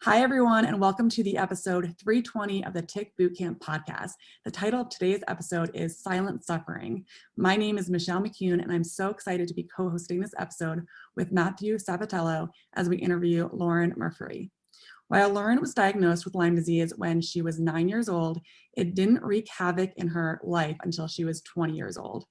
Hi, everyone, and welcome to the episode 320 of the Tick Bootcamp podcast. The title of today's episode is Silent Suffering. My name is Michelle McCune, and I'm so excited to be co-hosting this episode with Matthew Sabatello as we interview Lauren Murphree. While Lauren was diagnosed with Lyme disease when she was 9 years old, it didn't wreak havoc in her life until she was 20 years old.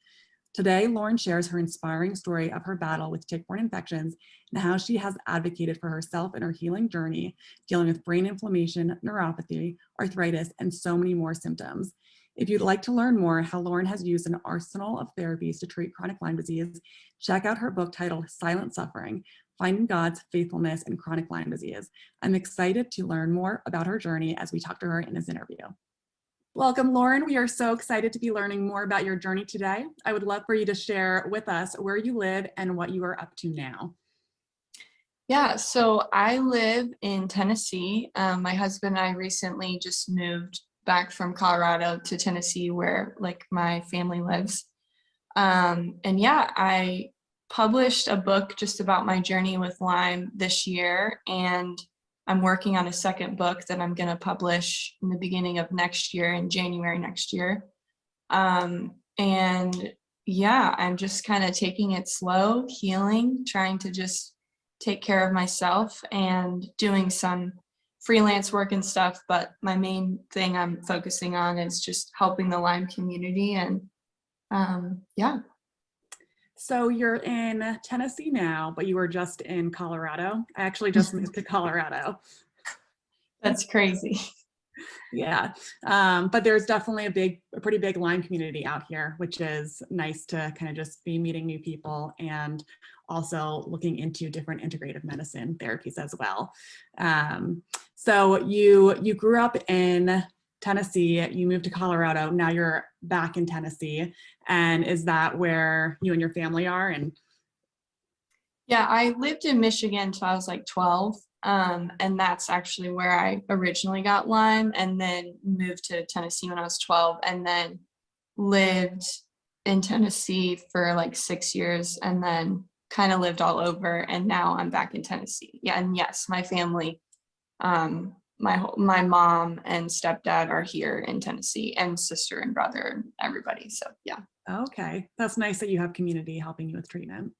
Today, Lauren shares her inspiring story of her battle with tick-borne infections and how she has advocated for herself in her healing journey, dealing with brain inflammation, neuropathy, arthritis, and so many more symptoms. If you'd like to learn more how Lauren has used an arsenal of therapies to treat chronic Lyme disease, check out her book titled Silent Suffering: Finding God's Faithfulness in Chronic Lyme Disease. I'm excited to learn more about her journey as we talk to her in this interview. Welcome, Lauren. We are so excited to be learning more about your journey today. I would love for you to share with us where you live and what you are up to now. Yeah, so I live in Tennessee. My husband and I recently just moved back from Colorado to Tennessee, where my family lives. And yeah, I published a book just about my journey with Lyme this year, and I'm working on a second book that I'm going to publish in the beginning of next year, in January next year. And yeah, I'm just kind of taking it slow, healing, trying to just take care of myself and doing some freelance work and stuff. But my main thing I'm focusing on is just helping the Lyme community. And yeah. So you're in Tennessee now, but you were just in Colorado. I actually just moved to Colorado. That's crazy. Yeah, but there's definitely a pretty big Lyme community out here, which is nice to kind of just be meeting new people and also looking into different integrative medicine therapies as well. So you grew up in Tennessee, you moved to Colorado, now you're back in Tennessee. And is that where you and your family are? And yeah, I lived in Michigan until I was 12. And that's actually where I originally got Lyme, and then moved to Tennessee when I was 12, and then lived in Tennessee for 6 years, and then kind of lived all over. And now I'm back in Tennessee. Yeah. And yes, my family, my mom and stepdad are here in Tennessee, and sister and brother and everybody. So yeah. Okay. That's nice that you have community helping you with treatment.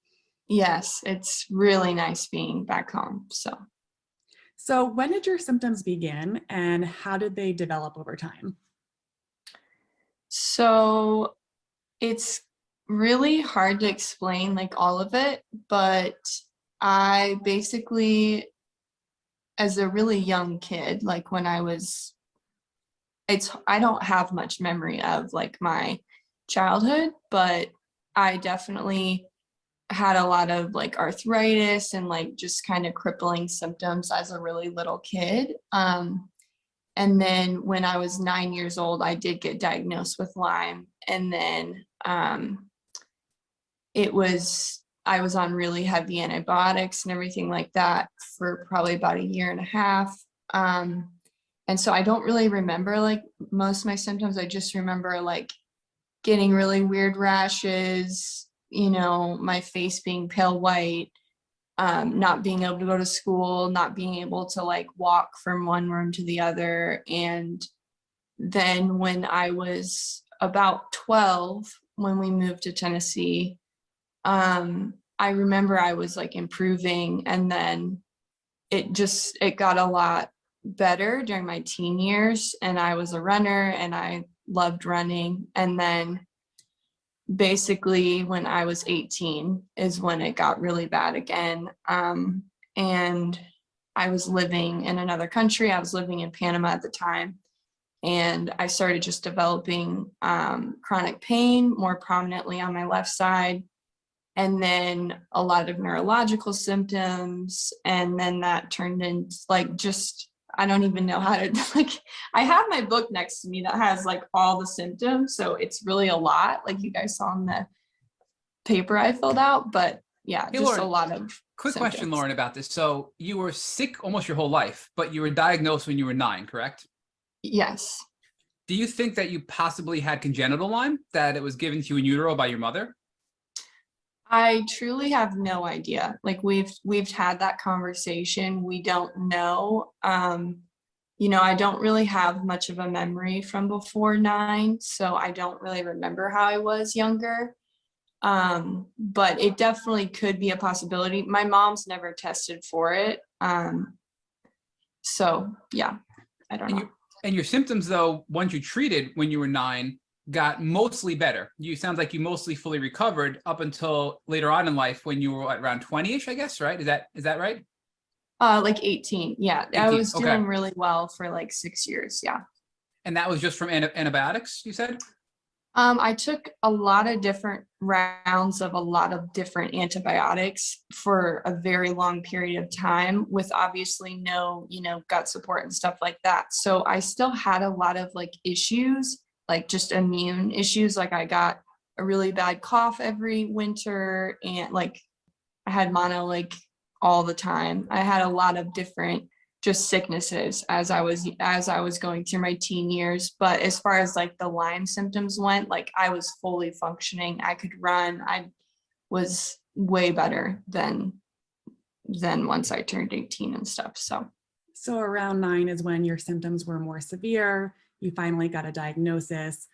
Yes. It's really nice being back home. So when did your symptoms begin and how did they develop over time? So it's really hard to explain all of it, but I basically, as a really young kid, when I don't have much memory of my childhood, but I definitely had a lot of arthritis and just kind of crippling symptoms as a really little kid. And then when I was 9 years old, I did get diagnosed with Lyme. And then I was on really heavy antibiotics and everything like that for probably about a year and a half. And so I don't really remember most of my symptoms. I just remember getting really weird rashes, my face being pale white, not being able to go to school, not being able to walk from one room to the other. And then when I was about 12, when we moved to Tennessee, I remember I was improving, and then it got a lot better during my teen years, and I was a runner and I loved running. And then basically when I was 18 is when it got really bad again. And I was living in another country. I was living in Panama at the time. And I started just developing chronic pain more prominently on my left side. And then a lot of neurological symptoms. And then that turned into I don't even know how to, I have my book next to me that has all the symptoms. So it's really a lot, you guys saw in the paper I filled out, but yeah, hey, just Lauren, a lot of quick symptoms. question, Lauren, about this. So you were sick almost your whole life, but you were diagnosed when you were 9, correct? Yes. Do you think that you possibly had congenital Lyme, that it was given to you in utero by your mother? I truly have no idea. Like we've had that conversation. We don't know. I don't really have much of a memory from before 9, so I don't really remember how I was younger. But it definitely could be a possibility. My mom's never tested for it. So yeah, I don't know. And your symptoms, though, once you treated when you were 9, got mostly better. You sounds like you mostly fully recovered up until later on in life when you were around 20-ish, I guess, right? Is that right? Like 18. Yeah, I 18. was Okay. doing really well for like 6 years. Yeah. And that was just from antibiotics, you said? I took a lot of different rounds of a lot of different antibiotics for a very long period of time with obviously no, gut support and stuff like that. So I still had a lot of like issues, like just immune issues. Like I got a really bad cough every winter and like I had mono like all the time. I had a lot of different just sicknesses as I was going through my teen years. But as far as like the Lyme symptoms went, like I was fully functioning. I could run. I was way better than once I turned 18 and stuff. So around 9 is when your symptoms were more severe. You finally got a diagnosis.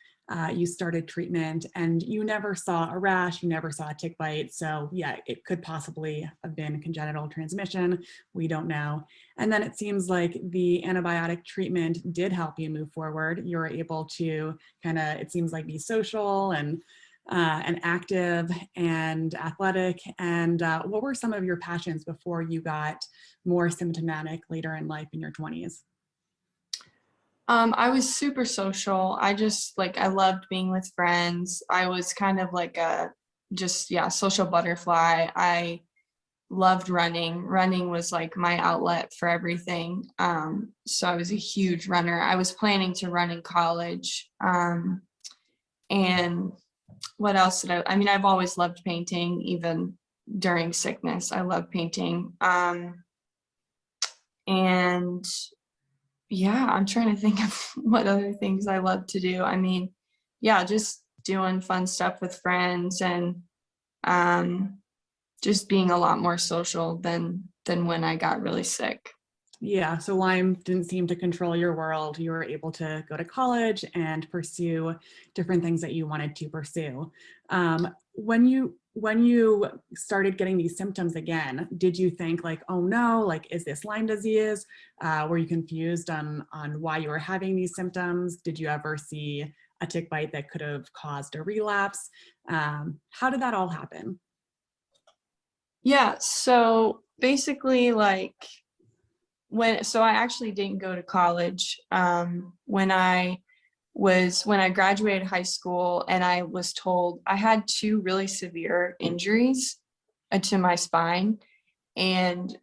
You started treatment, and you never saw a rash. You never saw a tick bite. So yeah, it could possibly have been congenital transmission. We don't know. And then it seems like the antibiotic treatment did help you move forward. You were able to it seems like be social and active and athletic. And what were some of your passions before you got more symptomatic later in life in your 20s? I was super social. I loved being with friends. I was kind of like social butterfly. I loved running. Running was like my outlet for everything. So I was a huge runner. I was planning to run in college. And what else I've always loved painting, even during sickness. I love painting. And yeah, I'm trying to think of what other things I love to do. Just doing fun stuff with friends and just being a lot more social than when I got really sick. Yeah, so Lyme didn't seem to control your world. You were able to go to college and pursue different things that you wanted to pursue. When you started getting these symptoms again, did you think like, oh no, like, is this Lyme disease? Were you confused on why you were having these symptoms? Did you ever see a tick bite that could have caused a relapse? How did that all happen? Yeah, so basically I actually didn't go to college when I graduated high school, and I was told I had 2 really severe injuries to my spine. And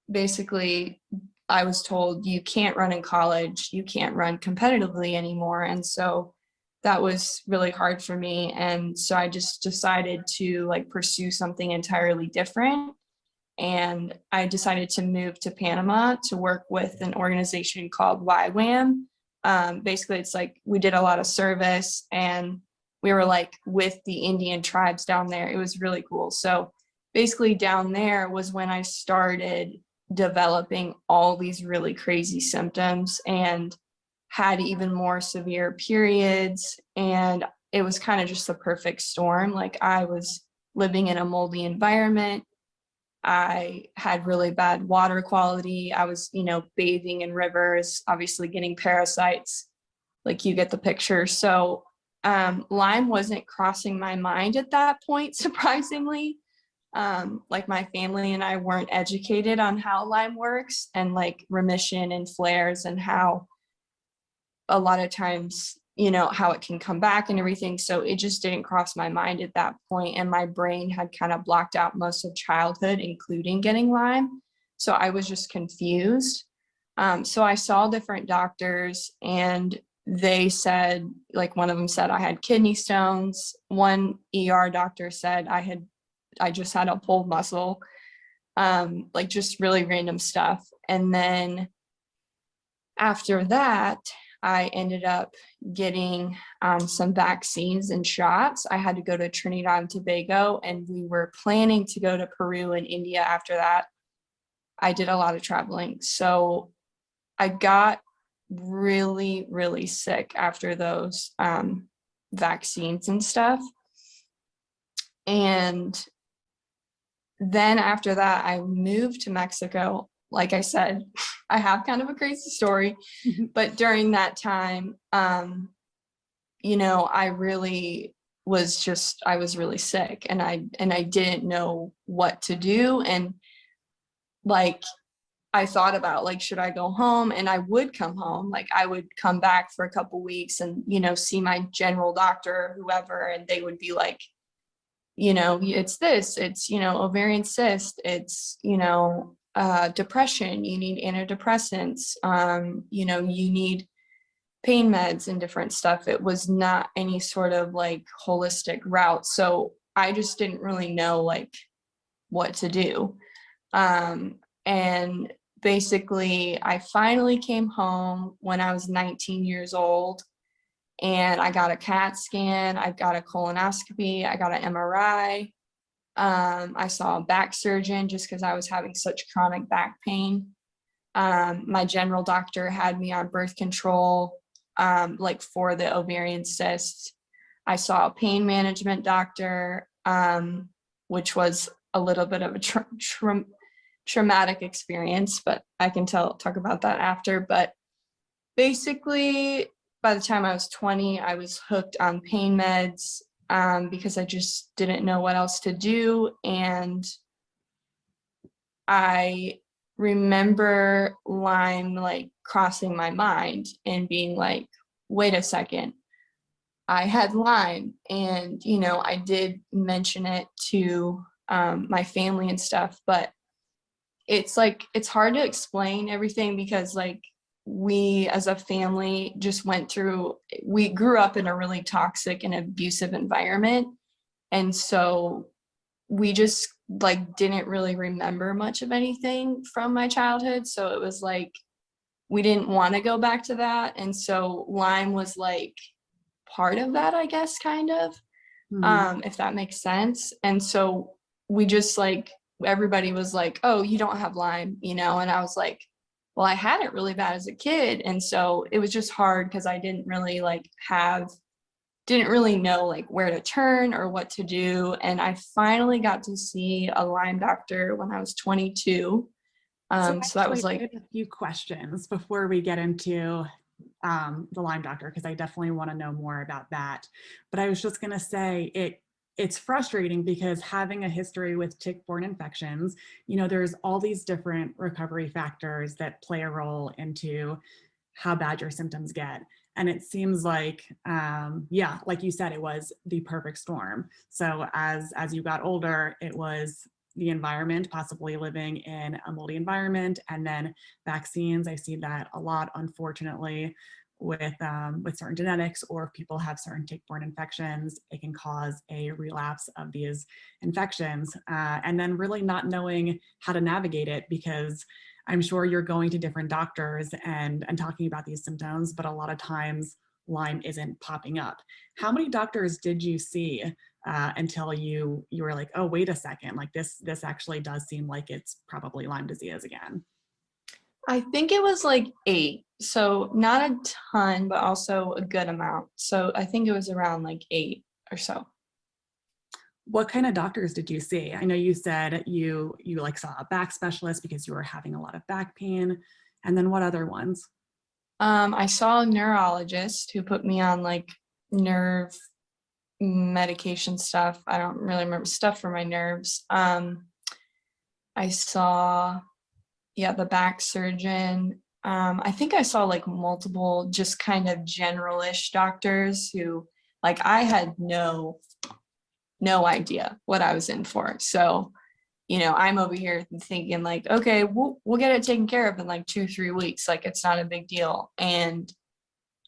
basically I was told you can't run in college, you can't run competitively anymore. And so that was really hard for me. And so I just decided to pursue something entirely different. And I decided to move to Panama to work with an organization called YWAM. Basically, it's we did a lot of service, and we were with the Indian tribes down there. It was really cool. So basically down there was when I started developing all these really crazy symptoms and had even more severe periods. And it was kind of just the perfect storm. I was living in a moldy environment. I had really bad water quality. I was, bathing in rivers, obviously getting parasites, you get the picture. So Lyme wasn't crossing my mind at that point, surprisingly. My family and I weren't educated on how Lyme works and remission and flares and how a lot of times, how it can come back and everything. So it just didn't cross my mind at that point. And my brain had kind of blocked out most of childhood, including getting Lyme. So I was just confused. So I saw different doctors, and they said, one of them said I had kidney stones. One ER doctor said I just had a pulled muscle, just really random stuff. And then after that, I ended up getting some vaccines and shots. I had to go to Trinidad and Tobago, and we were planning to go to Peru and India after that. I did a lot of traveling. So I got really, really sick after those vaccines and stuff. And then after that, I moved to Mexico. Like I said, I have kind of a crazy story, but during that time, you know, I was really sick, and I didn't know what to do. And like, I thought about, like, should I go home? And I would come home. Like, I would come back for a couple weeks and, you know, see my general doctor or whoever, and they would be like, you know, it's this, it's, you know, ovarian cyst, it's, you know, depression, you need antidepressants, you know, you need pain meds and different stuff. It was not any sort of like holistic route. So I just didn't really know like what to do. And basically I finally came home when I was 19 years old, and I got a CAT scan, I got a colonoscopy, I got an MRI. I saw a back surgeon just because I was having such chronic back pain. My general doctor had me on birth control, like for the ovarian cysts. I saw a pain management doctor, which was a little bit of a traumatic experience, but I can talk about that after. But basically, by the time I was 20, I was hooked on pain meds, because I just didn't know what else to do. And I remember Lyme like crossing my mind and being like, wait a second, I had Lyme. And, you know, I did mention it to my family and stuff, but it's like, it's hard to explain everything because like we as a family just we grew up in a really toxic and abusive environment. And so we just like didn't really remember much of anything from my childhood. So it was like, we didn't want to go back to that. And so Lyme was like part of that, I guess, kind of, if that makes sense. And so we just like, everybody was like, oh, you don't have Lyme, you know? And I was like, well, I had it really bad as a kid. And so it was just hard because I didn't really know like where to turn or what to do. And I finally got to see a Lyme doctor when I was 22. So that was like, I have a few questions before we get into the Lyme doctor, because I definitely want to know more about that. But I was just going to say it's frustrating because having a history with tick-borne infections, you know, there's all these different recovery factors that play a role into how bad your symptoms get. And it seems like, yeah, like you said, it was the perfect storm. So as you got older, it was the environment, possibly living in a moldy environment, and then vaccines. I see that a lot, unfortunately, with certain genetics, or if people have certain tick-borne infections, it can cause a relapse of these infections. And then really not knowing how to navigate it, because I'm sure you're going to different doctors and talking about these symptoms, but a lot of times Lyme isn't popping up. How many doctors did you see until you were like, oh, wait a second, like this actually does seem like it's probably Lyme disease again? I think it was like 8. So not a ton, but also a good amount. So I think it was around like 8 or so. What kind of doctors did you see? I know you said you like saw a back specialist because you were having a lot of back pain. And then what other ones? I saw a neurologist who put me on like nerve medication stuff. I don't really remember, stuff for my nerves. I saw, the back surgeon. I think I saw like multiple just kind of generalish doctors who, like, I had no idea what I was in for. So, you know, I'm over here thinking like, okay, we'll get it taken care of in like 2-3 weeks. Like, it's not a big deal. And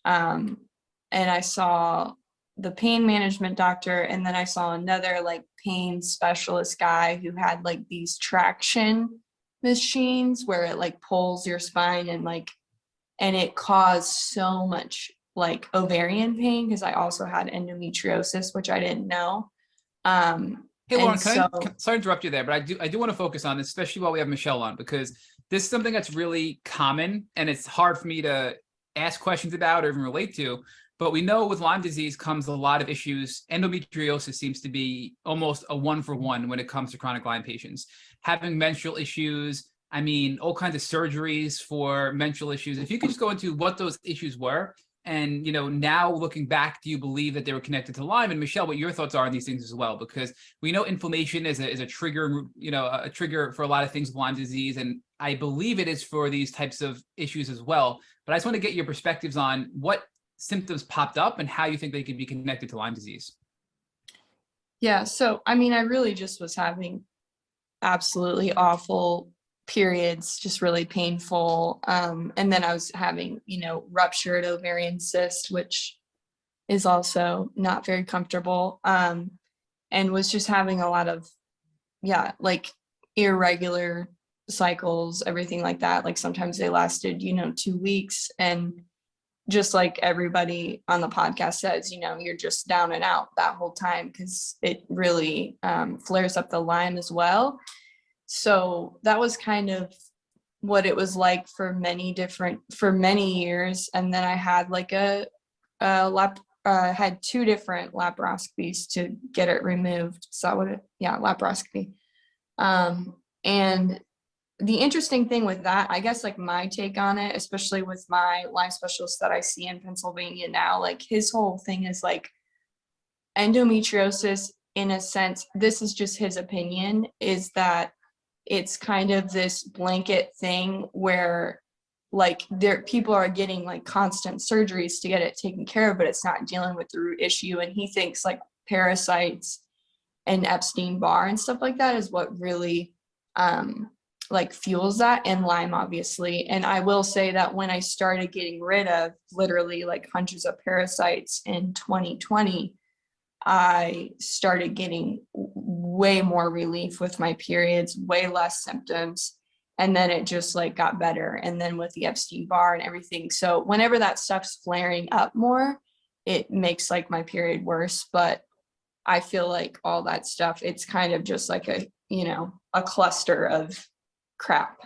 I saw the pain management doctor, and then I saw another like pain specialist guy who had like these traction machines where it like pulls your spine and and it caused so much like ovarian pain because I also had endometriosis, which I didn't know. Hey, Lauren, And so, sorry to interrupt you there, but I do want to focus on this, especially while we have Michelle on, because this is something that's really common and it's hard for me to ask questions about or even relate to. But we know with Lyme disease comes a lot of issues. Endometriosis seems to be almost a 1-for-1 when it comes to chronic Lyme patients. Having menstrual issues, I mean, all kinds of surgeries for menstrual issues. If you could just go into what those issues were, and, now looking back, do you believe that they were connected to Lyme? And Michelle, what your thoughts are on these things as well? Because we know inflammation is a trigger, a trigger for a lot of things with Lyme disease. And I believe it is for these types of issues as well. But I just want to get your perspectives on what symptoms popped up and how you think they could be connected to Lyme disease. yeah, so I mean, I really just was having absolutely awful periods, just really painful. And then I was having, ruptured ovarian cyst, which is also not very comfortable. And was just having a lot of, like irregular cycles, everything like that. Like sometimes they lasted, 2 weeks. And just like everybody on the podcast says, you're just down and out that whole time because it really flares up the Lyme as well. So that was kind of what it was like for many years. And then I had like had 2 different laparoscopies to get it removed. So laparoscopy. And the interesting thing with that, I guess, like my take on it, especially with my Lyme specialist that I see in Pennsylvania now, like his whole thing is like endometriosis, in a sense, this is just his opinion, is that it's kind of this blanket thing where like people are getting like constant surgeries to get it taken care of, but it's not dealing with the root issue. And he thinks like parasites and Epstein-Barr and stuff like that is what really like fuels that, and Lyme obviously. And I will say that when I started getting rid of literally like hundreds of parasites in 2020, I started getting way more relief with my periods, way less symptoms. And then it just like got better. And then with the Epstein-Barr and everything. So whenever that stuff's flaring up more, it makes like my period worse. But I feel like all that stuff, it's kind of just like a cluster of crap.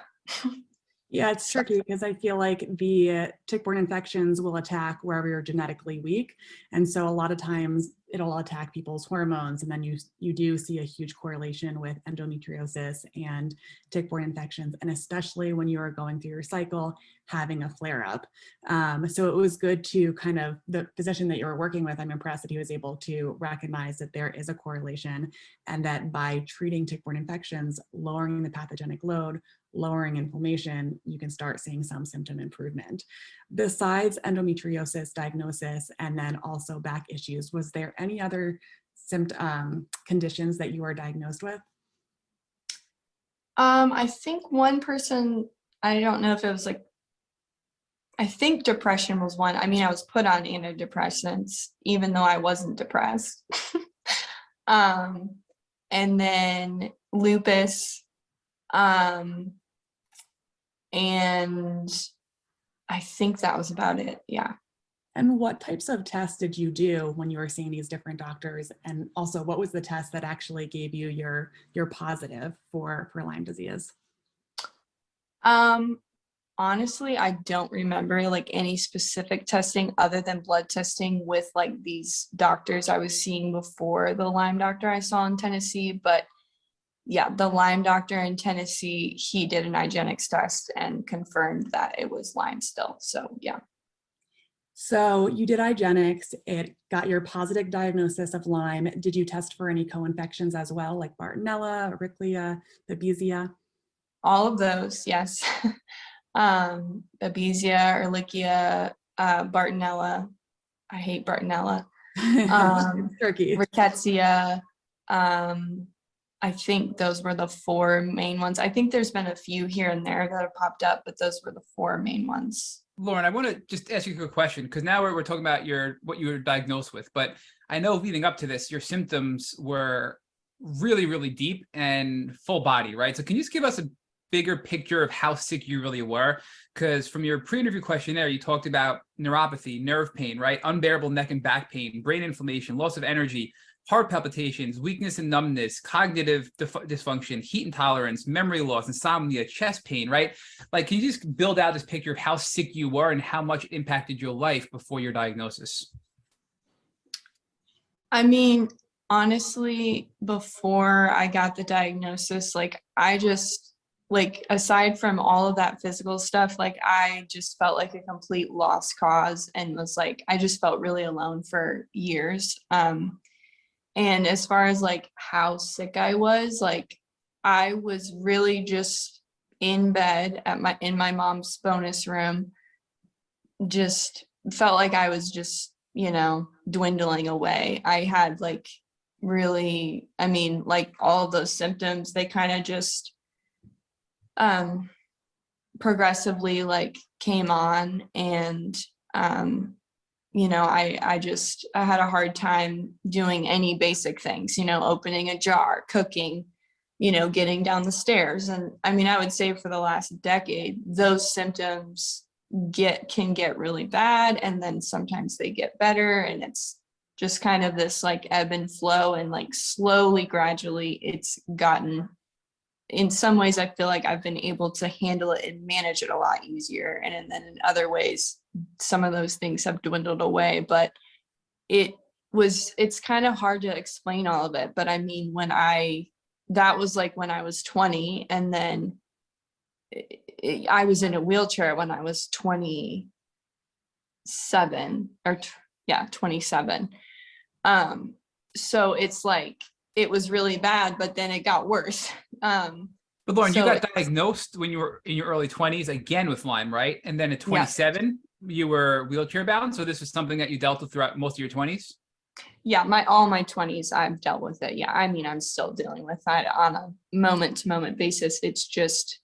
Yeah, it's tricky because I feel like the tick-borne infections will attack wherever you're genetically weak. And so a lot of times it'll attack people's hormones. And then you do see a huge correlation with endometriosis and tick-borne infections, and especially when you are going through your cycle, having a flare-up. So it was good to kind of, the physician that you were working with, I'm impressed that he was able to recognize that there is a correlation, and that by treating tick-borne infections, lowering the pathogenic load, lowering inflammation, you can start seeing some symptom improvement. Besides endometriosis diagnosis and then also back issues, was there any other conditions that you were diagnosed with? I think one person, I don't know if it was like, I think depression was one. I mean, I was put on antidepressants even though I wasn't depressed. And then lupus, and I think that was about it. Yeah. And what types of tests did you do when you were seeing these different doctors? And also, what was the test that actually gave you your positive for Lyme disease? Honestly, I don't remember like any specific testing other than blood testing with like these doctors I was seeing before the Lyme doctor I saw in Tennessee. But yeah, the Lyme doctor in Tennessee, he did an IGeneX test and confirmed that it was Lyme still. So yeah. So you did IGeneX, it got your positive diagnosis of Lyme. Did you test for any co-infections as well, like Bartonella, Ehrlichia, Babesia? All of those, yes. Babesia, Ehrlichia, Bartonella. I hate Bartonella. Turkey. Rickettsia. I think those were the 4 main ones. I think there's been a few here and there that have popped up, but those were the 4 main ones. Lauren, I want to just ask you a quick question, because now we're talking about what you were diagnosed with, but I know leading up to this, your symptoms were really, really deep and full body, right? So can you just give us bigger picture of how sick you really were? Because from your pre-interview questionnaire, you talked about neuropathy, nerve pain, right? Unbearable neck and back pain, brain inflammation, loss of energy, heart palpitations, weakness and numbness, cognitive dysfunction, heat intolerance, memory loss, insomnia, chest pain, right? Like, can you just build out this picture of how sick you were and how much it impacted your life before your diagnosis? I mean, honestly, before I got the diagnosis, like I just, like, aside from all of that physical stuff, like I just felt like a complete lost cause and was like, I just felt really alone for years. And as far as like how sick I was, like I was really just in bed in my mom's bonus room, just felt like I was just, dwindling away. I had like really, I mean, like all of those symptoms, they kind of just progressively like came on, and I had a hard time doing any basic things, opening a jar, cooking, getting down the stairs. And I mean, I would say for the last decade, those symptoms can get really bad, and then sometimes they get better, and it's just kind of this like ebb and flow, and like slowly, gradually it's gotten, in some ways I feel like I've been able to handle it and manage it a lot easier, and then in other ways some of those things have dwindled away. But it's kind of hard to explain all of it. But I mean, that was like when I was 20, and then I was in a wheelchair when I was 27 27. So it's like, it was really bad, but then it got worse. But Lauren, you got diagnosed when you were in your early 20s again with Lyme, right? And then at 27, you were wheelchair bound. So this was something that you dealt with throughout most of your 20s? Yeah, all my 20s, I've dealt with it. Yeah, I mean, I'm still dealing with that on a moment-to-moment basis. It's just,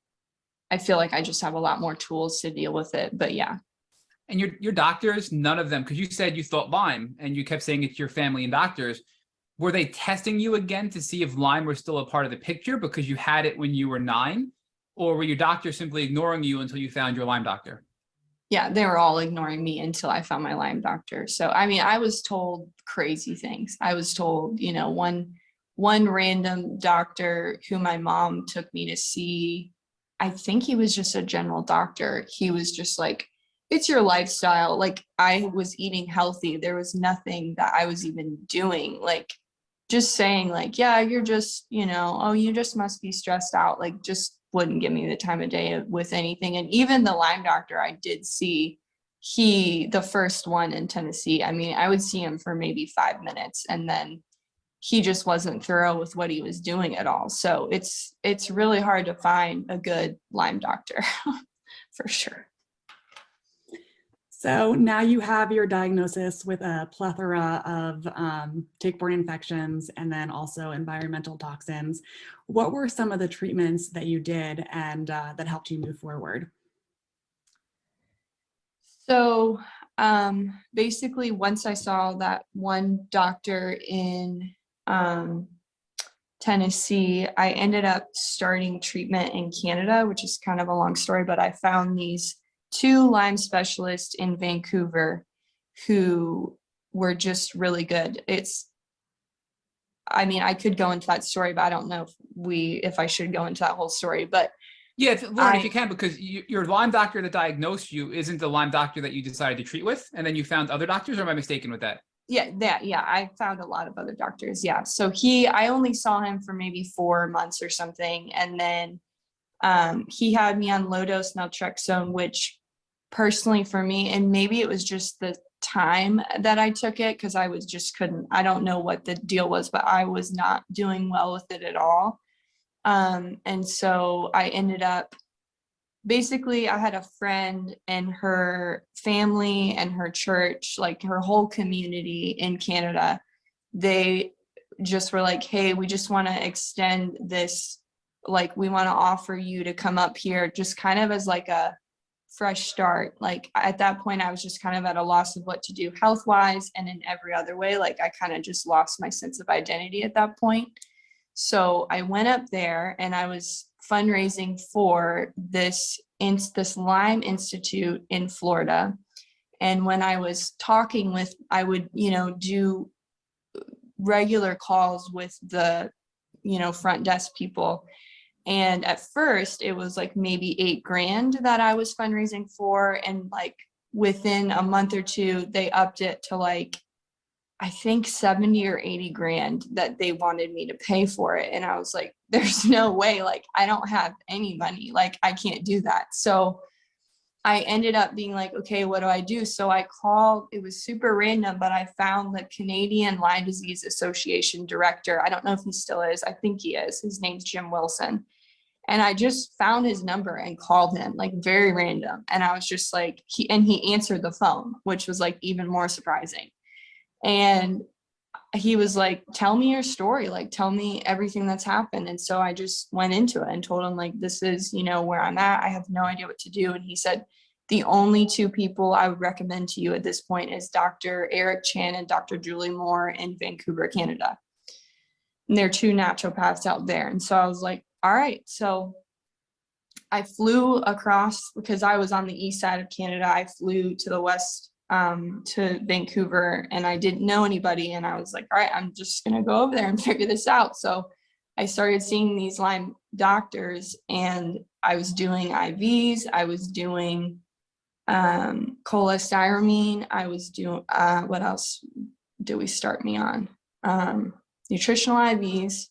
I feel like I just have a lot more tools to deal with it. But yeah. And your doctors, none of them, because you said you thought Lyme, and you kept saying it's your family and doctors. Were they testing you again to see if Lyme was still a part of the picture because you had it when you were 9? Or were your doctors simply ignoring you until you found your Lyme doctor? Yeah, they were all ignoring me until I found my Lyme doctor. So, I mean, I was told crazy things. I was told, one random doctor who my mom took me to see, I think he was just a general doctor. He was just like, it's your lifestyle. Like, I was eating healthy. There was nothing that I was even doing. Like, just saying like, yeah, you're just, you just must be stressed out. Like, just wouldn't give me the time of day with anything. And even the Lyme doctor I did see, the first one in Tennessee, I mean, I would see him for maybe 5 minutes, and then he just wasn't thorough with what he was doing at all. So it's really hard to find a good Lyme doctor for sure. So now you have your diagnosis with a plethora of tick-borne infections and then also environmental toxins. What were some of the treatments that you did and that helped you move forward? So basically, once I saw that one doctor in Tennessee, I ended up starting treatment in Canada, which is kind of a long story, but I found these 2 Lyme specialists in Vancouver who were just really good. I mean, I could go into that story, but I don't know if I should go into that whole story. But yeah, Lauren, if you can, because your Lyme doctor that diagnosed you isn't the Lyme doctor that you decided to treat with, and then you found other doctors, or am I mistaken with that? Yeah, I found a lot of other doctors. Yeah, so I only saw him for maybe 4 months or something, and then he had me on low dose naltrexone, which personally for me, and maybe it was just the time that I took it, because I don't know what the deal was, but I was not doing well with it at all. And so I ended up, basically I had a friend and her family and her church, like her whole community in Canada, they just were like, hey, we just want to extend this, like we want to offer you to come up here just kind of as like a fresh start. Like at that point I was just kind of at a loss of what to do health wise, and in every other way, like I kind of just lost my sense of identity at that point. So I went up there and I was fundraising for this Lyme Institute in Florida. And when I was talking with, I would, do regular calls with the, front desk people. And at first it was like maybe $8,000 that I was fundraising for. And like within a month or two, they upped it to like, I think 70 or 80 grand that they wanted me to pay for it. And I was like, there's no way, like, I don't have any money. Like, I can't do that. So I ended up being like, okay, what do I do? So I called, it was super random, but I found the Canadian Lyme Disease Association director. I don't know if he still is. I think he is. His name's Jim Wilson. And I just found his number and called him, like very random. And I was just like, he answered the phone, which was like even more surprising. And he was like, tell me your story, like, tell me everything that's happened. And so I just went into it and told him, like, this is, where I'm at. I have no idea what to do. And he said, the only two people I would recommend to you at this point is Dr. Eric Chan and Dr. Julie Moore in Vancouver, Canada. And they're two naturopaths out there. And so I was like, all right. So I flew across, because I was on the east side of Canada. I flew to the west, to Vancouver, and I didn't know anybody. And I was like, all right, I'm just going to go over there and figure this out. So I started seeing these Lyme doctors, and I was doing IVs. I was doing cholestyramine. I was doing, what else do we start me on? Nutritional IVs.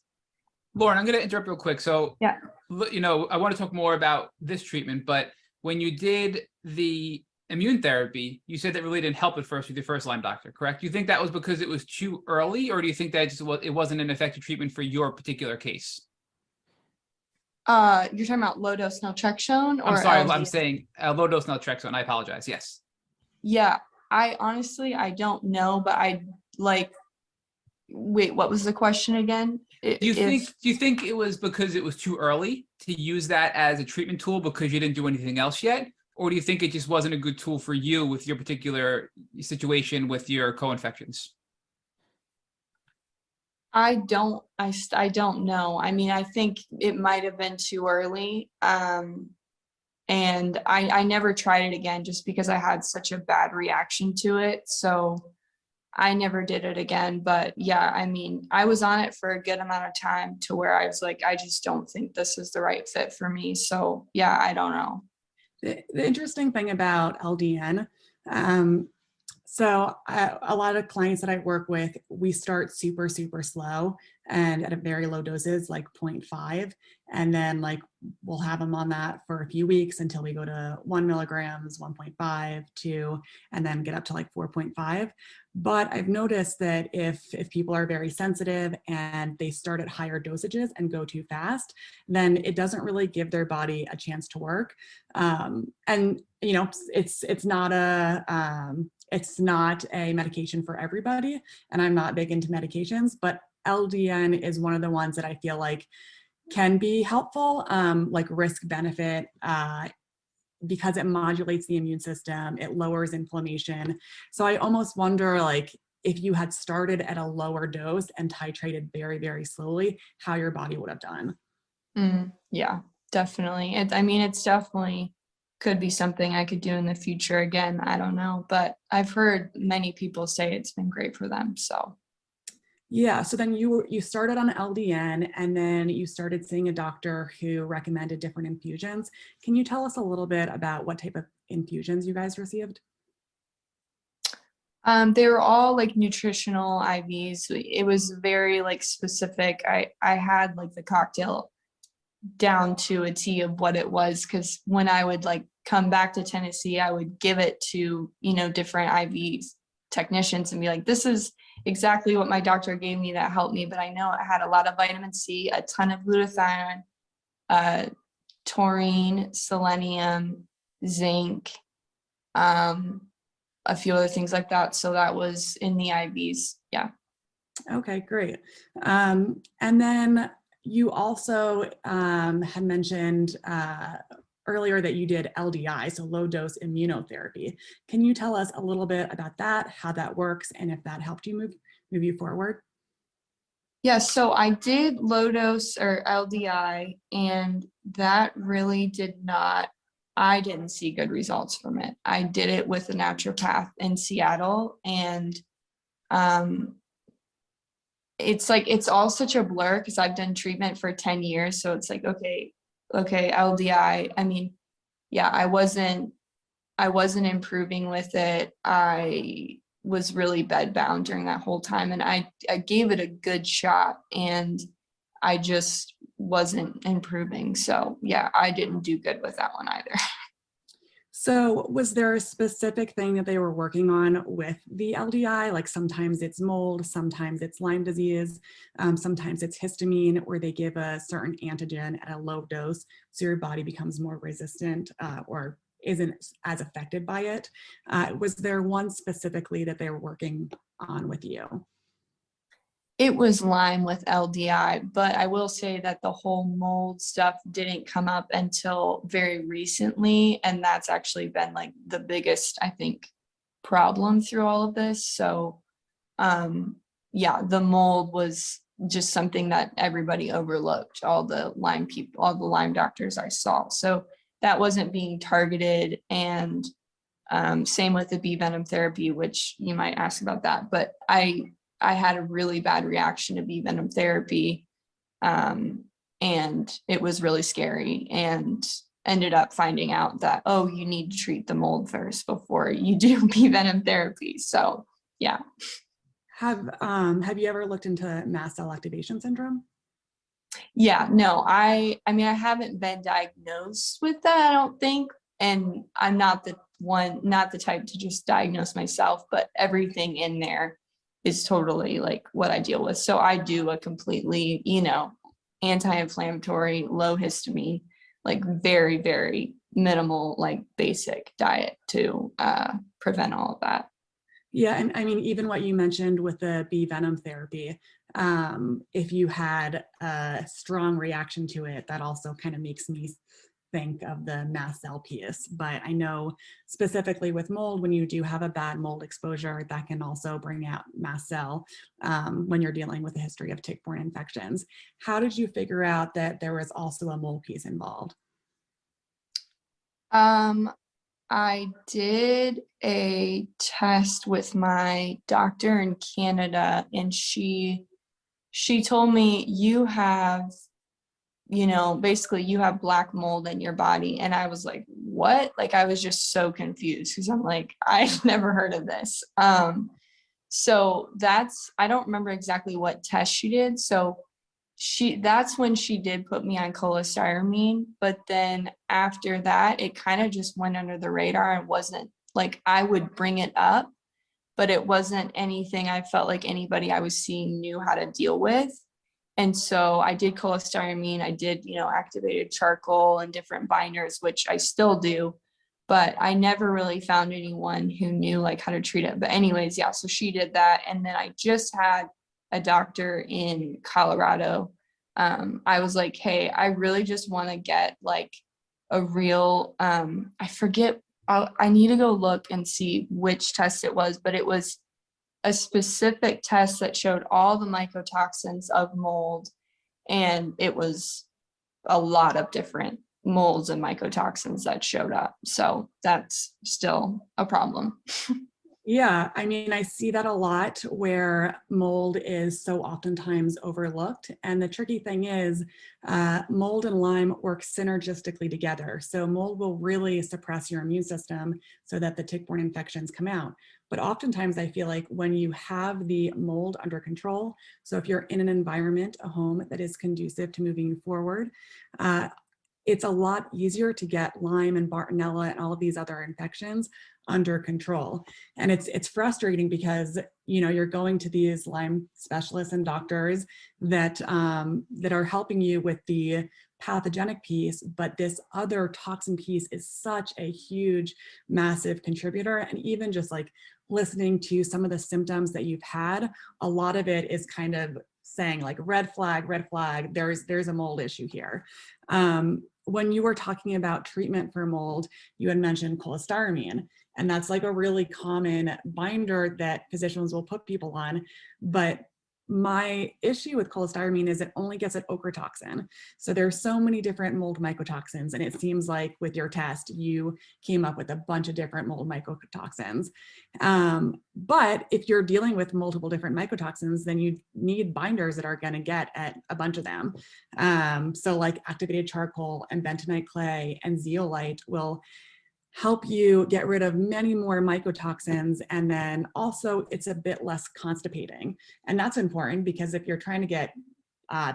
Lauren, I'm going to interrupt real quick. So, yeah, I want to talk more about this treatment, but when you did the immune therapy, you said that really didn't help at first with your first Lyme doctor, correct? Do you think that was because it was too early, or do you think that it wasn't an effective treatment for your particular case? You're talking about low dose naltrexone, or I'm sorry, LD? I'm saying low dose naltrexone. I apologize. Yes. Yeah, I honestly, I don't know, but I like, wait, what was the question again? Do you think it was because it was too early to use that as a treatment tool because you didn't do anything else yet? Or do you think it just wasn't a good tool for you with your particular situation with your co-infections? I don't know. I mean, I think it might have been too early. And I never tried it again just because I had such a bad reaction to it. So I never did it again. But yeah, I mean, I was on it for a good amount of time to where I was like, I just don't think this is the right fit for me. So yeah, I don't know. The interesting thing about LDN, so a lot of clients that I work with, we start super, super slow and at a very low doses, like 0.5. And then like we'll have them on that for a few weeks until we go to 1 milligrams, 1.5, 2, and then get up to like 4.5. But I've noticed that if people are very sensitive and they start at higher dosages and go too fast, then it doesn't really give their body a chance to work. And it's not a medication for everybody, and I'm not big into medications, but LDN is one of the ones that I feel like can be helpful, like risk benefit, because it modulates the immune system, it lowers inflammation. So I almost wonder, like, if you had started at a lower dose and titrated very, very slowly, how your body would have done. Yeah, definitely. It's definitely could be something I could do in the future. Again, I don't know, but I've heard many people say it's been great for them. So yeah, so then you started on LDN, and then you started seeing a doctor who recommended different infusions. Can you tell us a little bit about what type of infusions you guys received? they were all like nutritional IVs. It was very like specific. I had like the cocktail down to a T of what it was, because when I would like come back to Tennessee, I would give it to different IV technicians and be like, this is exactly what my doctor gave me that helped me. But I know it had a lot of vitamin C, a ton of glutathione, taurine, selenium, zinc, a few other things like that. So that was in the IVs. Yeah. Okay, great. And then you also had mentioned earlier that you did LDI, so low dose immunotherapy. Can you tell us a little bit about that, how that works, and if that helped you move you forward? Yeah, so I did low dose or LDI, and that really I didn't see good results from it. I did it with a naturopath in Seattle, and um, it's all such a blur because I've done treatment for 10 years. So it's like, okay, LDI. I mean, yeah, I wasn't improving with it. I was really bedbound during that whole time, and I gave it a good shot, and I just wasn't improving. So yeah, I didn't do good with that one either. So was there a specific thing that they were working on with the LDI? Like sometimes it's mold, sometimes it's Lyme disease, sometimes it's histamine, where they give a certain antigen at a low dose so your body becomes more resistant or isn't as affected by it. Was there one specifically that they were working on with you? It was Lyme with LDI, but I will say that the whole mold stuff didn't come up until very recently. And that's actually been like the biggest, I think, problem through all of this. So, yeah, the mold was just something that everybody overlooked, all the Lyme people, all the Lyme doctors I saw. So that wasn't being targeted. And same with the bee venom therapy, which you might ask about that, but I had a really bad reaction to bee venom therapy, and it was really scary, and ended up finding out that, oh, you need to treat the mold first before you do bee venom therapy. So yeah. Have you ever looked into mast cell activation syndrome? Yeah, no, I mean, I haven't been diagnosed with that, I don't think. And I'm not the type to just diagnose myself, but everything in there is totally like what I deal with. So I do a completely, anti-inflammatory, low histamine, like very, very minimal, like basic diet to prevent all of that. Yeah, and I mean, even what you mentioned with the bee venom therapy, if you had a strong reaction to it, that also kind of makes me think of the mast cell piece. But I know specifically with mold, when you do have a bad mold exposure, that can also bring out mast cell when you're dealing with a history of tick-borne infections. How did you figure out that there was also a mold piece involved? I did a test with my doctor in Canada, and she told me, you have, basically you have black mold in your body. And I was like, what? Like, I was just so confused because I'm like, I've never heard of this. So I don't remember exactly what test she did. So that's when she did put me on cholestyramine, but then after that it kind of just went under the radar. It wasn't like I would bring it up, but it wasn't anything I felt like anybody I was seeing knew how to deal with. And so I did cholestyramine, I did, activated charcoal and different binders, which I still do, but I never really found anyone who knew like how to treat it. But anyways, yeah, so she did that. And then I just had a doctor in Colorado. I was like, hey, I really just want to get like a real, I forget, I need to go look and see which test it was, but it was a specific test that showed all the mycotoxins of mold. And it was a lot of different molds and mycotoxins that showed up. So that's still a problem. Yeah, I mean, I see that a lot where mold is so oftentimes overlooked. And the tricky thing is mold and Lyme work synergistically together. So mold will really suppress your immune system so that the tick-borne infections come out. But oftentimes I feel like when you have the mold under control, so if you're in an environment, a home that is conducive to moving you forward, it's a lot easier to get Lyme and Bartonella and all of these other infections under control. And it's frustrating because you're going to these Lyme specialists and doctors that that are helping you with the pathogenic piece, but this other toxin piece is such a huge, massive contributor. And even just like listening to some of the symptoms that you've had, a lot of it is kind of saying like red flag, there's a mold issue here. When you were talking about treatment for mold, you had mentioned cholestyramine, and that's like a really common binder that physicians will put people on. But my issue with cholestyramine is it only gets at ochratoxin. So there's so many different mold mycotoxins, and it seems like with your test, you came up with a bunch of different mold mycotoxins. But if you're dealing with multiple different mycotoxins, then you need binders that are going to get at a bunch of them. So like activated charcoal and bentonite clay and zeolite will help you get rid of many more mycotoxins. And then also it's a bit less constipating. And that's important because if you're trying to get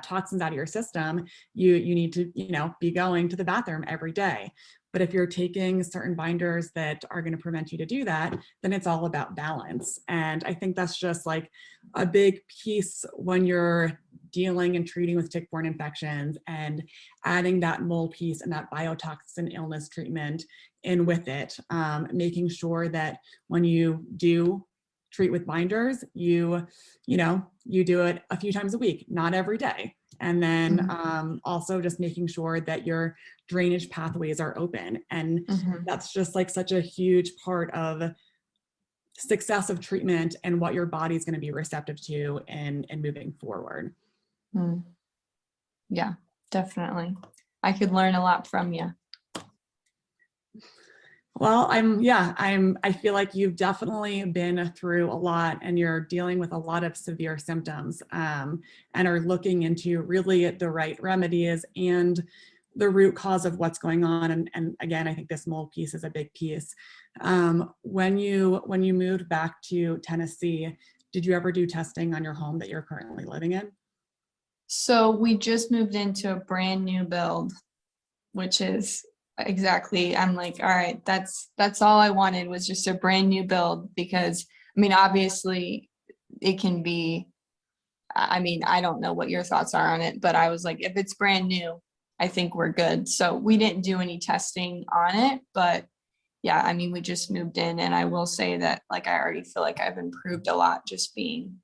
toxins out of your system, you need to, be going to the bathroom every day. But if you're taking certain binders that are going to prevent you to do that, then it's all about balance. And I think that's just like a big piece when you're dealing and treating with tick-borne infections, and adding that mold piece and that biotoxin illness treatment in with it, making sure that when you do treat with binders, you do it a few times a week, not every day. And then also just making sure that your drainage pathways are open. And that's just like such a huge part of success of treatment and what your body's going to be receptive to and moving forward. Yeah, definitely. I could learn a lot from you. Well, I feel like you've definitely been through a lot, and you're dealing with a lot of severe symptoms, and are looking into really the right remedies and the root cause of what's going on. And again, I think this mold piece is a big piece. When you moved back to Tennessee, did you ever do testing on your home that you're currently living in? So we just moved into a brand new build, which is exactly, I'm like, all right, that's all I wanted, was just a brand new build. Because I mean, obviously it can be, I don't know what your thoughts are on it, but I was like, if it's brand new, I think we're good. So we didn't do any testing on it, but yeah, I mean, we just moved in, and I will say that like, I already feel like I've improved a lot just being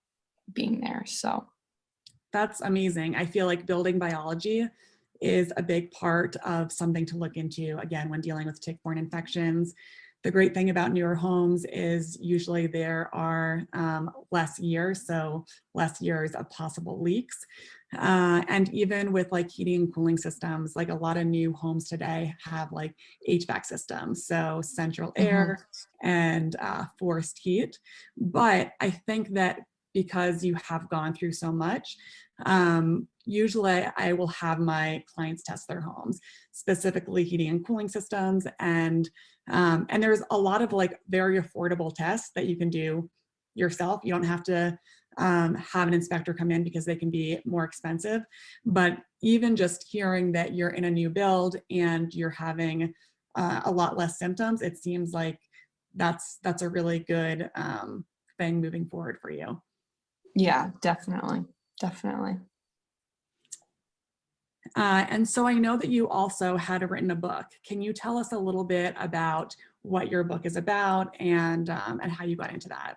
there. So that's amazing. I feel like building biology is a big part of something to look into, again, when dealing with tick-borne infections. The great thing about newer homes is usually there are less years, so less years of possible leaks. And even with like heating and cooling systems, like a lot of new homes today have like HVAC systems, so central air and forced heat. But I think that because you have gone through so much, usually I will have my clients test their homes, specifically heating and cooling systems. And there's a lot of like very affordable tests that you can do yourself. You don't have to have an inspector come in because they can be more expensive. But even just hearing that you're in a new build and you're having a lot less symptoms, it seems like that's a really good thing moving forward for you. yeah, definitely. And so I know that you also had written a book. Can you tell us a little bit about what your book is about and how you got into that?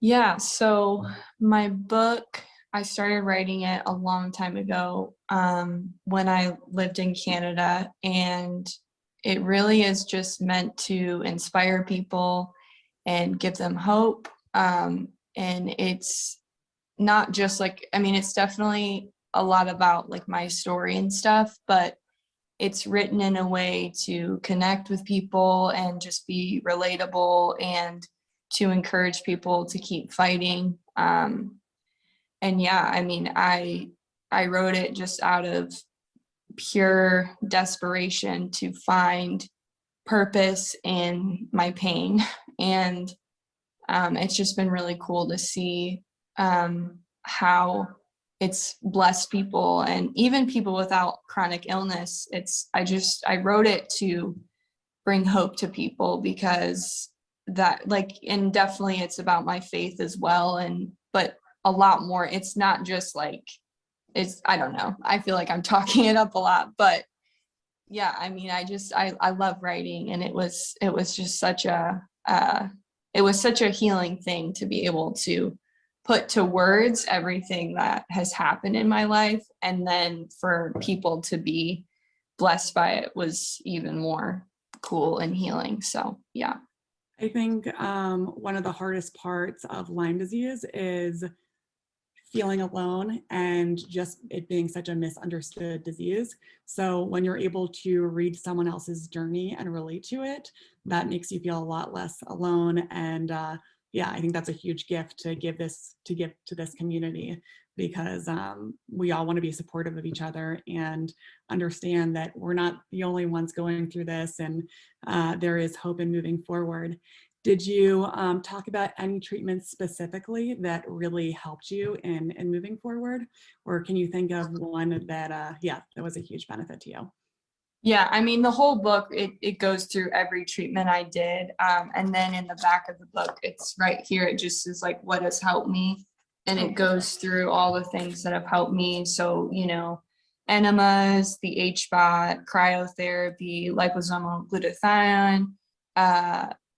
Yeah, so my book, I started writing it a long time ago, when I lived in Canada, and it really is just meant to inspire people and give them hope. And it's not just like, I mean, it's definitely a lot about like my story and stuff, but it's written in a way to connect with people and just be relatable and to encourage people to keep fighting. And yeah, I mean, I wrote it just out of pure desperation to find purpose in my pain. And it's just been really cool to see how it's blessed people, and even people without chronic illness. I wrote it to bring hope to people, because that, like, and definitely it's about my faith as well. But a lot more, it's not just like, I don't know, I feel like I'm talking it up a lot, but yeah, I mean, I love writing, and it was just such a healing thing to be able to put to words everything that has happened in my life, and then for people to be blessed by it was even more cool and healing. So yeah. I think one of the hardest parts of Lyme disease is feeling alone and just it being such a misunderstood disease. So when you're able to read someone else's journey and relate to it, that makes you feel a lot less alone. And yeah, I think that's a huge gift to give to this community, because we all want to be supportive of each other and understand that we're not the only ones going through this, and there is hope in moving forward. Did you talk about any treatments specifically that really helped you in moving forward? Or can you think of one that, yeah, that was a huge benefit to you? Yeah, I mean, the whole book, it goes through every treatment I did. And then in the back of the book, it's right here. It just is like, what has helped me? And it goes through all the things that have helped me. So, you know, enemas, the HBOT, cryotherapy, liposomal glutathione,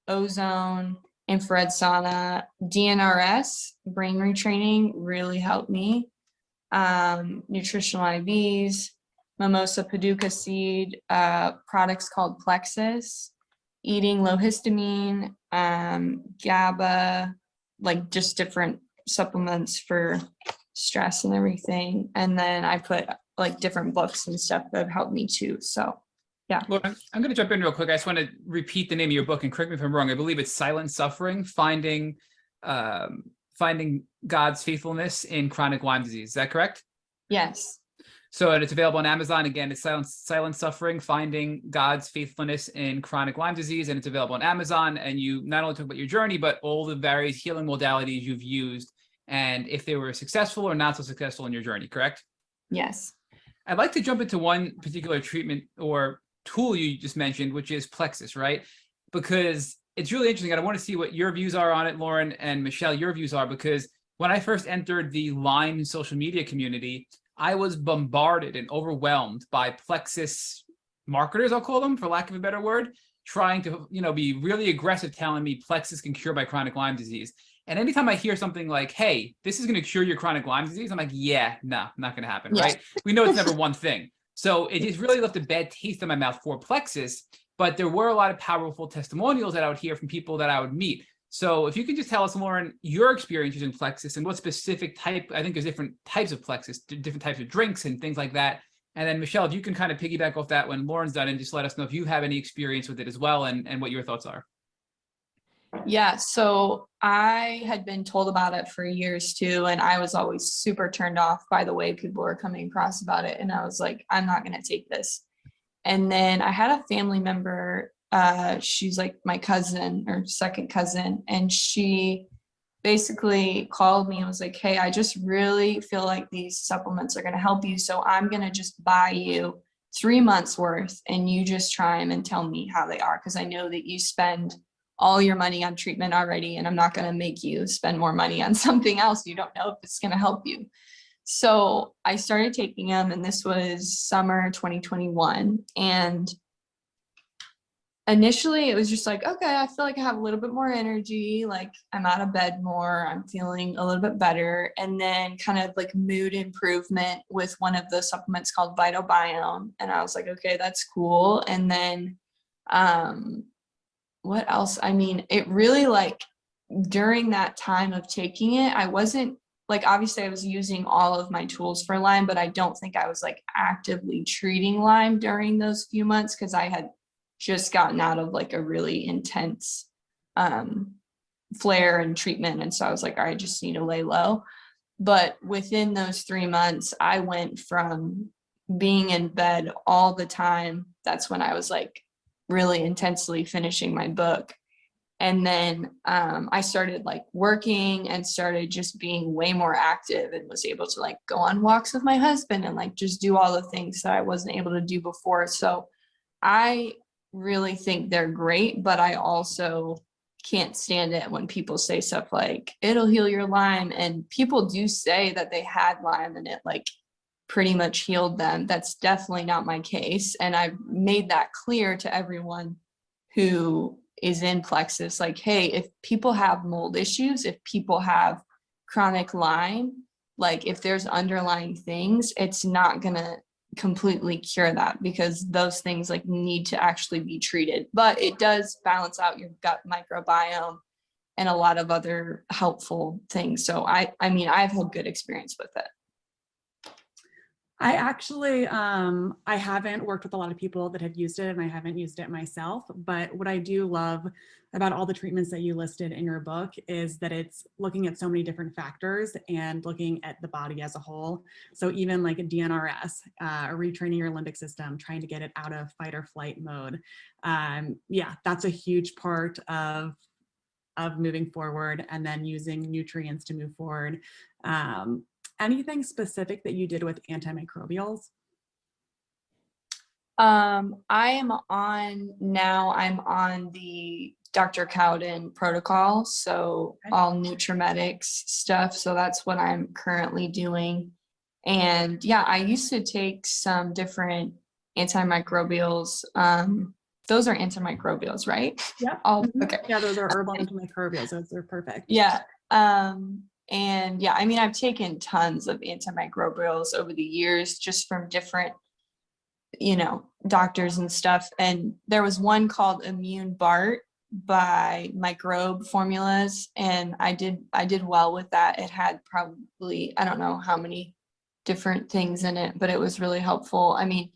ozone, infrared sauna, DNRS, brain retraining really helped me. Nutritional IVs, mimosa paducah seed, products called Plexus, eating low histamine, GABA, like just different supplements for stress and everything. And then I put like different books and stuff that have helped me too. So yeah. Well, I'm going to jump in real quick. I just want to repeat the name of your book, and correct me if I'm wrong. I believe it's Silent Suffering, Finding God's Faithfulness in Chronic Lyme Disease. Is that correct? Yes. So, and it's available on Amazon. Again, it's Silent Suffering, Finding God's Faithfulness in Chronic Lyme Disease. And it's available on Amazon. And you not only talk about your journey, but all the various healing modalities you've used and if they were successful or not so successful in your journey, correct? Yes. I'd like to jump into one particular treatment or tool you just mentioned, which is Plexus, right? Because it's really interesting. I want to see what your views are on it, Lauren, and Michelle, your views are, because when I first entered the Lyme social media community, I was bombarded and overwhelmed by Plexus marketers, I'll call them, for lack of a better word, trying to, be really aggressive, telling me Plexus can cure my chronic Lyme disease. And anytime I hear something like, hey, this is going to cure your chronic Lyme disease, I'm like, yeah, no, not going to happen, Yeah. right? We know it's never one thing. So it just really left a bad taste in my mouth for Plexus, but there were a lot of powerful testimonials that I would hear from people that I would meet. So if you could just tell us, Lauren, your experience using Plexus and what specific type, I think there's different types of Plexus, different types of drinks and things like that. And then Michelle, if you can kind of piggyback off that when Lauren's done and just let us know if you have any experience with it as well and what your thoughts are. Yeah, so I had been told about it for years too, and I was always super turned off by the way people were coming across about it. And I was like, I'm not going to take this. And then I had a family member, she's like my cousin or second cousin, and she basically called me and was like, hey, I just really feel like these supplements are going to help you. So I'm going to just buy you 3 months worth and you just try them and tell me how they are. Because I know that you spend all your money on treatment already, and I'm not going to make you spend more money on something else you don't know if it's going to help you. So I started taking them, and this was summer 2021. And initially it was just like, okay, I feel like I have a little bit more energy, like I'm out of bed more, I'm feeling a little bit better. And then kind of like mood improvement with one of the supplements called Vital Biome. And I was like, okay, that's cool. And then what else? I mean, it really, like, during that time of taking it, I wasn't like, obviously I was using all of my tools for Lyme, but I don't think I was like actively treating Lyme during those few months, because I had just gotten out of like a really intense flare and treatment. And so I was like, all right, I just need to lay low. But within those 3 months, I went from being in bed all the time. That's when I was like really intensely finishing my book. And then I started like working and started just being way more active, and was able to like go on walks with my husband and like just do all the things that I wasn't able to do before. So I really think they're great, but I also can't stand it when people say stuff like it'll heal your Lyme. And people do say that they had Lyme and it like pretty much healed them. That's definitely not my case. And I've made that clear to everyone who is in Plexus, like, hey, if people have mold issues, if people have chronic Lyme, like if there's underlying things, it's not gonna completely cure that, because those things like need to actually be treated, but it does balance out your gut microbiome and a lot of other helpful things. So I mean, I've had good experience with it. I actually, I haven't worked with a lot of people that have used it, and I haven't used it myself, but what I do love about all the treatments that you listed in your book is that it's looking at so many different factors and looking at the body as a whole. So even like a DNRS, retraining your limbic system, trying to get it out of fight or flight mode. Yeah, that's a huge part of moving forward, and then using nutrients to move forward. Anything specific that you did with antimicrobials? I'm on the Dr. Cowden protocol. So Okay. all nutrimetics stuff. So that's what I'm currently doing. And yeah, I used to take some different antimicrobials. Those are antimicrobials, right? Yeah. Oh, okay. Yeah, those are herbal antimicrobials. Those are perfect. Yeah. And yeah, I mean, I've taken tons of antimicrobials over the years, just from different, doctors and stuff. And there was one called Immune Bart by Microbe Formulas, and I did well with that. It had probably, I don't know how many different things in it, but it was really helpful. I mean,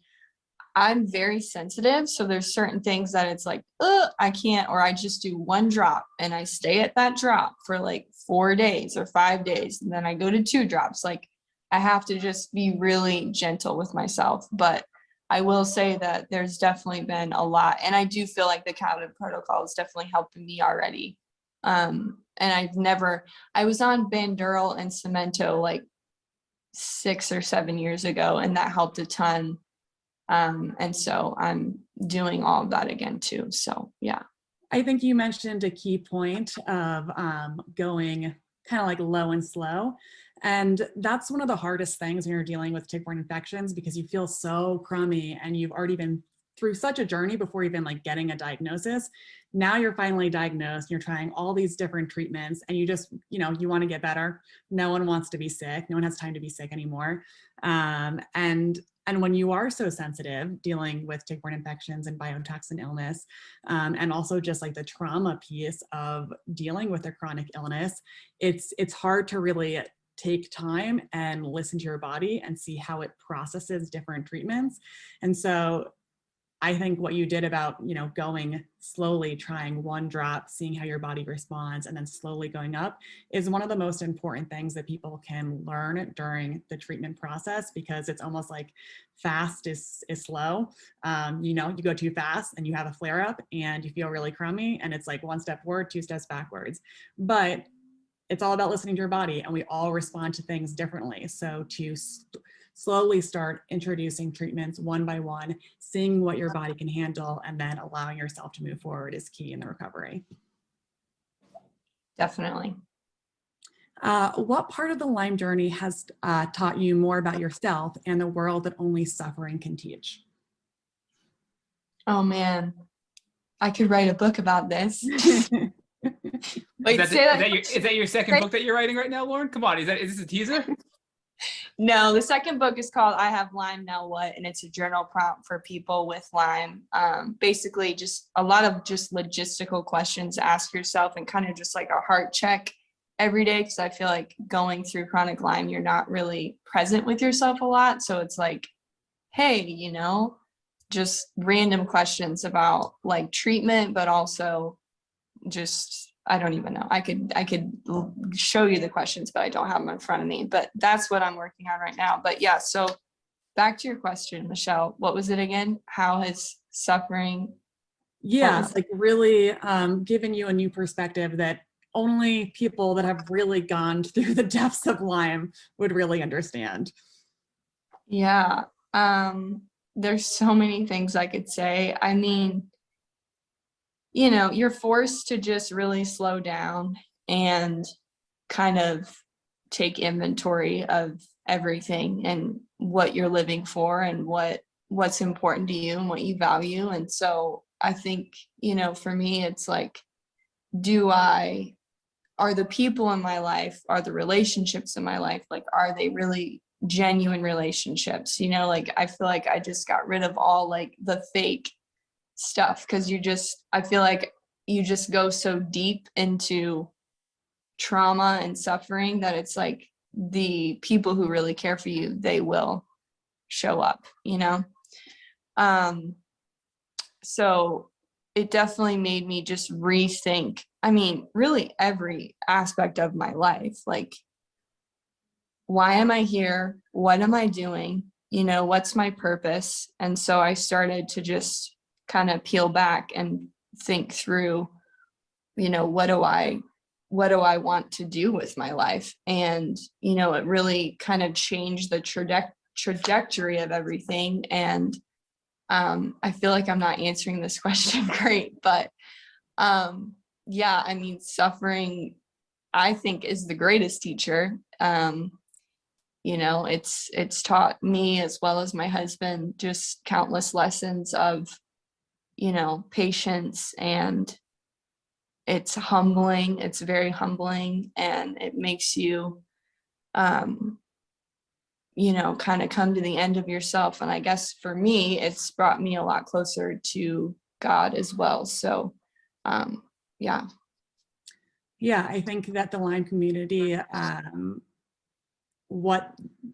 I'm very sensitive, so there's certain things that it's like, I can't, or I just do one drop and I stay at that drop for like 4 days or 5 days, and then I go to 2 drops. Like, I have to just be really gentle with myself. But I will say that there's definitely been a lot, and I do feel like the Cowden protocol is definitely helping me already. And I was on Bandural and Cemento like 6 or 7 years ago, and that helped a ton. And so I'm doing all of that again too. So yeah. I think you mentioned a key point of going kind of like low and slow. And that's one of the hardest things when you're dealing with tick-borne infections, because you feel so crummy and you've already been through such a journey before even like getting a diagnosis. Now you're finally diagnosed, you're trying all these different treatments, and you just, you want to get better. No one wants to be sick. No one has time to be sick anymore. And when you are so sensitive, dealing with tick-borne infections and biotoxin illness, and also just like the trauma piece of dealing with a chronic illness, it's hard to really take time and listen to your body and see how it processes different treatments. And so I think what you did about, going slowly, trying one drop, seeing how your body responds, and then slowly going up is one of the most important things that people can learn during the treatment process, because it's almost like fast is slow. You go too fast and you have a flare up and you feel really crummy, and it's like 1 step forward, 2 steps backwards. But it's all about listening to your body, and we all respond to things differently. So to slowly start introducing treatments one by one, seeing what your body can handle, and then allowing yourself to move forward is key in the recovery. Definitely. What part of the Lyme journey has taught you more about yourself and the world that only suffering can teach? Oh man, I could write a book about this. Wait, is that your second book that you're writing right now, Lauren? Come on, is this a teaser? No, the second book is called I Have Lyme, Now What? And it's a journal prompt for people with Lyme. Basically just a lot of just logistical questions to ask yourself, and kind of just like a heart check every day. Cause I feel like going through chronic Lyme, you're not really present with yourself a lot. So it's like, hey, just random questions about like treatment, but also just, I don't even know. I could show you the questions, but I don't have them in front of me. But that's what I'm working on right now. But yeah, so back to your question, Michelle, what was it again? How has suffering? Yeah, it's like really giving you a new perspective that only people that have really gone through the depths of Lyme would really understand. Yeah, there's so many things I could say. I mean, you're forced to just really slow down and kind of take inventory of everything and what you're living for and what's important to you and what you value. And so I think, for me, it's like, are the people in my life, are the relationships in my life, like, are they really genuine relationships, you know, like I feel like I just got rid of all like the fake stuff, because I feel like you just go so deep into trauma and suffering that it's like the people who really care for you, they will show up, you know? So it definitely made me just rethink, I mean, really every aspect of my life. Like, why am I here? What am I doing? You know, what's my purpose? And so I started to just kind of peel back and think through, you know, what do I want to do with my life? And, you know, it really kind of changed the trajectory of everything. And I feel like I'm not answering this question great, but yeah, I mean, suffering, I think, is the greatest teacher. You know, it's taught me, as well as my husband, just countless lessons of, you know, patience, and it's humbling. It's very humbling, and it makes you, you know, kind of come to the end of yourself. And I guess for me, it's brought me a lot closer to God as well. So, yeah. Yeah, I think that the Lyme community,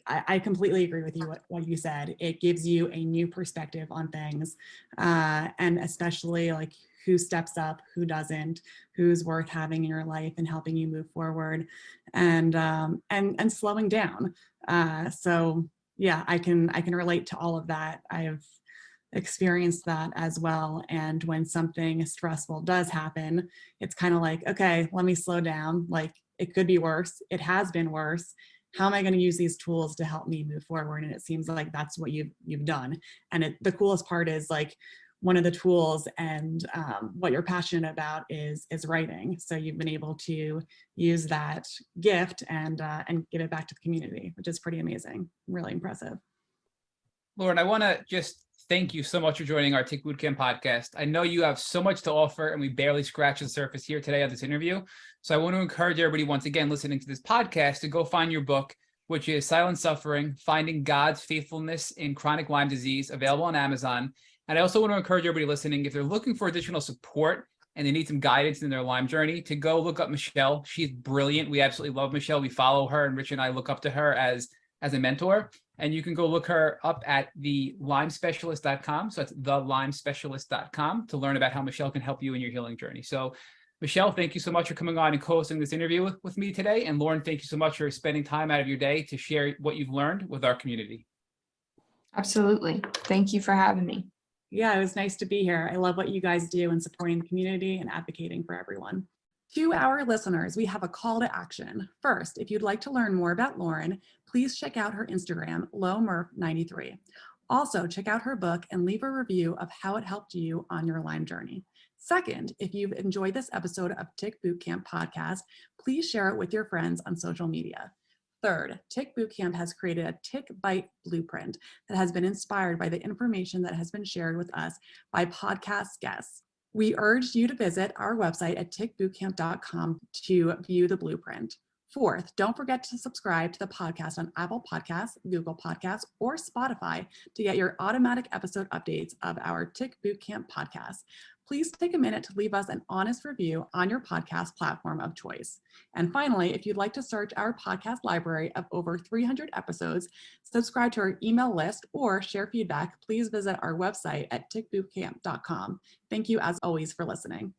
I completely agree with you, what you said. It gives you a new perspective on things, and especially like who steps up, who doesn't, who's worth having in your life and helping you move forward, and slowing down. So yeah, I can relate to all of that. I've experienced that as well. And when something stressful does happen, it's kind of like, okay, let me slow down. Like, it could be worse. It has been worse. How am I going to use these tools to help me move forward? And it seems like that's what you've done. And the coolest part is, like, one of the tools and what you're passionate about is writing. So you've been able to use that gift and give it back to the community, which is pretty amazing. Really impressive. Lauren, I want to just thank you so much for joining our Tick Bootcamp podcast. I know you have so much to offer, and we barely scratched the surface here today on this interview. So I want to encourage everybody, once again, listening to this podcast, to go find your book, which is Silent Suffering: Finding God's Faithfulness in Chronic Lyme Disease, available on Amazon. And I also want to encourage everybody listening, if they're looking for additional support and they need some guidance in their Lyme journey, to go look up Michelle. She's brilliant. We absolutely love Michelle. We follow her, and Rich and I look up to her as a mentor. And you can go look her up at theLymeSpecialist.com. So that's theLymeSpecialist.com to learn about how Michelle can help you in your healing journey. So Michelle, thank you so much for coming on and co-hosting this interview with me today. And Lauren, thank you so much for spending time out of your day to share what you've learned with our community. Absolutely. Thank you for having me. Yeah, it was nice to be here. I love what you guys do in supporting the community and advocating for everyone. To our listeners, we have a call to action. First, if you'd like to learn more about Lauren, please check out her Instagram, LaurenMurph93. Also, check out her book and leave a review of how it helped you on your Lyme journey. Second, if you've enjoyed this episode of Tick Bootcamp podcast, please share it with your friends on social media. Third, Tick Bootcamp has created a Tick Bite blueprint that has been inspired by the information that has been shared with us by podcast guests. We urge you to visit our website at tickbootcamp.com to view the blueprint. Fourth, don't forget to subscribe to the podcast on Apple Podcasts, Google Podcasts, or Spotify to get your automatic episode updates of our Tick Bootcamp podcast. Please take a minute to leave us an honest review on your podcast platform of choice. And finally, if you'd like to search our podcast library of over 300 episodes, subscribe to our email list, or share feedback, please visit our website at tickbootcamp.com. Thank you, as always, for listening.